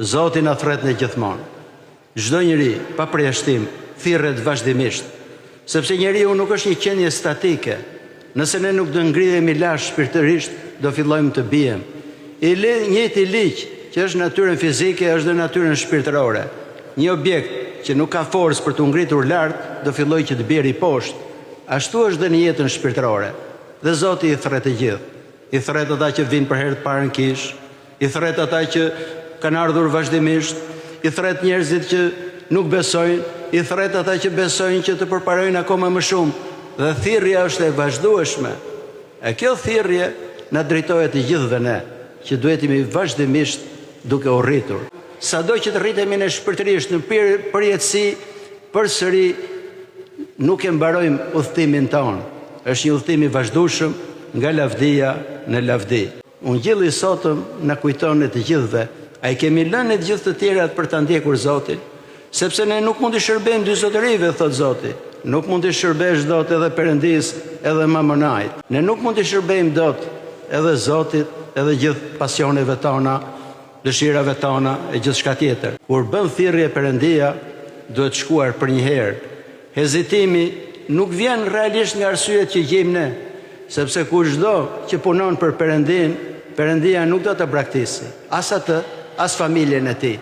Zoti na thret në gjithmonë. Çdo njeri, pa përjashtim, thirret vazhdimisht, sepse njeriu nuk është një qenie statike. Nëse ne nuk do ngridhemi lart shpirtërisht, do fillojmë të bijem. Njëjti ligj që është natyrën fizike, është dhe natyrën shpirtërore. Një objekt që nuk ka forcë për të ngritur lart, do fillojë që të bjerë poshtë. Ashtu është dhe në jetën shpirtërore. Dhe Zoti i thret të gjithë. I thret ata që vinë për herë të parë në kish, i thret ata që kanë ardhur vazhdimisht, i thret njerëzit që nuk besojnë, i thret ata që besojnë që të përparojnë akoma më shumë. Dhe thirrja është e vazhdueshme. E kjo thirrje na drejtohet të gjithëve ne, që duhet jemi vazhdimisht duke u rritur. Sado që të rritemi ne shpirtërisht në përjetësi, përsëri nuk e mbarojmë udhëtimin tonë. Është një udhëtim i vazhdueshëm nga lavdia në lavdi. Ungjilli i sotëm na kujton të gjithëve, ai kemi lënë të gjithë të tjerat për ta ndjekur Zotin, sepse ne nuk mund të shërbejmë dy zotërive, thot Zoti. Nuk mund të shërbesh dot edhe Perëndis, edhe Mamonait. Ne nuk mund të shërbejmë dot edhe Zotit, edhe gjithë pasioneve tona, dëshirave tona e gjithçka tjetër. Kur bën thirrje Perëndia, duhet shkuar për një herë. Hezitimi nuk vjen realisht nga arsyet që gjejmë ne, sepse kushdo që punon për Perëndin, Perëndia nuk do të braktisë, as atë, as familjen e tij.